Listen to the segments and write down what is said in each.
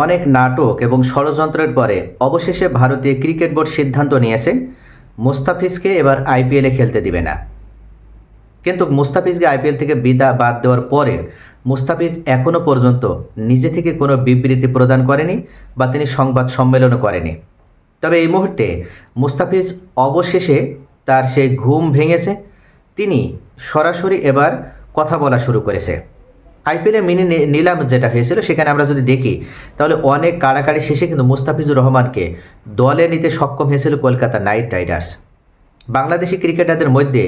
অনেক নাটক এবং ষড়যন্ত্রের পরে অবশেষে ভারতীয় ক্রিকেট বোর্ড সিদ্ধান্ত নিয়েছে মুস্তাফিজকে এবার আইপিএলে খেলতে দিবে না। কিন্তু মুস্তাফিজকে আইপিএল থেকে বাদ দেওয়ার পরে মুস্তাফিজ এখনও পর্যন্ত নিজে থেকে কোনো বিবৃতি প্রদান করেনি বা তিনি সংবাদ সম্মেলনও করেনি। তবে এই মুহূর্তে মুস্তাফিজ অবশেষে তার সেই ঘুম ভেঙেছে, তিনি সরাসরি এবার কথা বলা শুরু করেছে। আইপিএলে মিনি নিলাম যেটা হয়েছিল সেখানে আমরা যদি দেখি তাহলে অনেক কাড়াকাড়ি শেষে কিন্তু মুস্তাফিজুর রহমানকে দলে নিতে সক্ষম হয়েছিল কলকাতা নাইট রাইডার্স। বাংলাদেশি ক্রিকেটারদের মধ্যে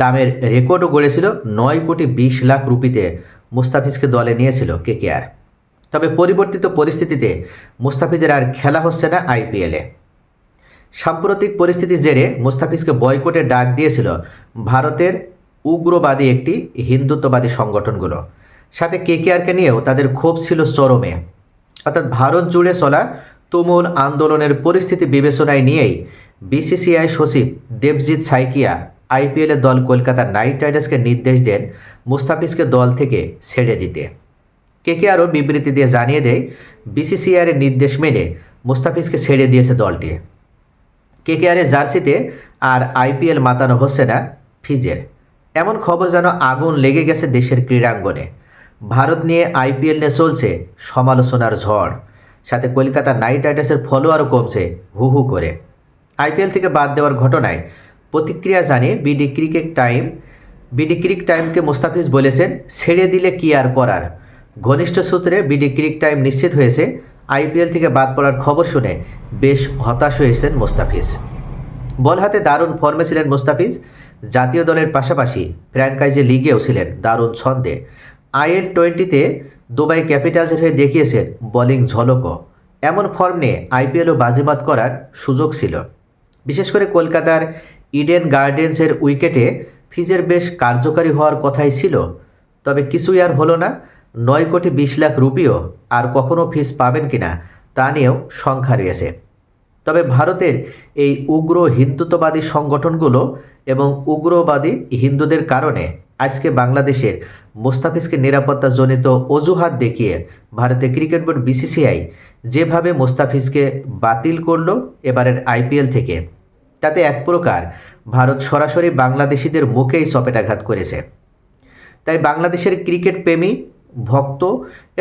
দামের রেকর্ডও গড়েছিল 9,20,00,000 রুপিতে মুস্তাফিজকে দলে নিয়েছিল কেকেআর। তবে পরিবর্তিত পরিস্থিতিতে মুস্তাফিজের আর খেলা হচ্ছে না আইপিএলে। সাম্প্রতিক পরিস্থিতির জেরে মুস্তাফিজকে বয়কটের ডাক দিয়েছিল ভারতের উগ্রবাদী একটি হিন্দুত্ববাদী সংগঠনগুলো। সাথে কেকেআরকে নিয়েও তাদের ক্ষোভ ছিল চরমে। অর্থাৎ ভারত জুড়ে চলা তুমুল আন্দোলনের পরিস্থিতি বিবেচনায় নিয়েই বিসিসিআই সচিব দেবজিৎ সাইকিয়া আইপিএলের দল কলকাতা নাইট রাইডার্সকে নির্দেশ দেন মুস্তাফিজকে দল থেকে ছেড়ে দিতে। কেকেআরও বিবৃতি দিয়ে জানিয়ে দেয় বিসিসিআইয়ের নির্দেশ মেনে মুস্তাফিজকে ছেড়ে দিয়েছে দলটি। কেকেআরের জার্সিতে আর আইপিএল মাতানো হচ্ছে না ফিজের, এমন খবর যেন আগুন লেগে গেছে দেশের ক্রীড়াঙ্গনে। ভারত নিয়ে আইপিএল নিয়ে চলছে সমালোচনার ঝড়, সাথে কলকাতা নাইট রাইডার্সের ফলোয়ারও কমছে হু হু করে। আইপিএল থেকে বাদ দেওয়ার ঘটনায় প্রতিক্রিয়া জানিয়ে বিডি ক্রিক টাইমকে মুস্তাফিজ বলেছেন, ছেড়ে দিলে কি আর করার। ঘনিষ্ঠ সূত্রে বিডি ক্রিক টাইম নিশ্চিত হয়েছে আইপিএল থেকে বাদ পড়ার খবর শুনে বেশ হতাশ হয়েছেন মুস্তাফিজ। বল হাতে দারুণ ফর্মে ছিলেন মুস্তাফিজ, জাতীয় দলের পাশাপাশি ফ্র্যাঞ্চাইজি লিগেও ছিলেন দারুণ ছন্দে। IL-20-তে দুবাই ক্যাপিটালসের হয়ে দেখিয়েছেন বোলিং ঝলকও। এমন ফর্ম নিয়ে আইপিএলও বাজিমাত করার সুযোগ ছিল। বিশেষ করে কলকাতার ইডেন গার্ডেন্সের উইকেটে ফিজের বেশ কার্যকারী হওয়ার কথাই ছিল, তবে কিছুই আর হলো না। 9,20,00,000 রুপিও আর কখনও ফিজ পাবেন কিনা তা নিয়েও সংখ্যা রয়েছে। তবে ভারতের এই উগ্র হিন্দুত্ববাদী সংগঠনগুলো এবং উগ্রবাদী হিন্দুদের কারণে আজকে বাংলাদেশের মুস্তাফিজকে নিরাপত্তাজনিত অজুহাত দেখিয়ে ভারতের ক্রিকেট বোর্ড বিসিসিআই যেভাবে মুস্তাফিজকে বাতিল করলো এবারের আইপিএল থেকে, তাতে এক প্রকার ভারত সরাসরি বাংলাদেশিদের মুখেই চপেটাঘাত করেছে। তাই বাংলাদেশের ক্রিকেট প্রেমী ভক্ত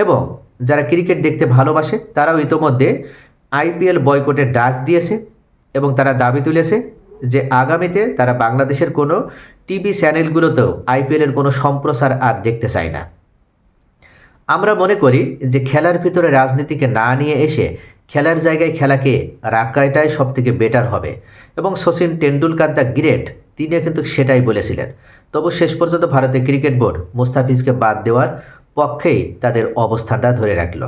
এবং যারা ক্রিকেট দেখতে ভালোবাসে তারাও ইতোমধ্যে আইপিএল বয়কটের ডাক দিয়েছে এবং তারা দাবি তুলেছে যে আগামীতে তারা বাংলাদেশের কোনো টিভি চ্যানেলগুলোতেও আইপিএলের কোনো সম্প্রচার আর দেখতে চায় না। আমরা মনে করি যে খেলার ভিতরে রাজনীতিকে না নিয়ে এসে খেলার জায়গায় খেলাকে রাখাটাই সবথেকে বেটার হবে এবং সচিন টেন্ডুলকার দ্য গ্রেট তিনিও কিন্তু সেটাই বলেছিলেন। তবু শেষ পর্যন্ত ভারতের ক্রিকেট বোর্ড মুস্তাফিজকে বাদ দেওয়ার পক্ষেই তাদের অবস্থানটা ধরে রাখল।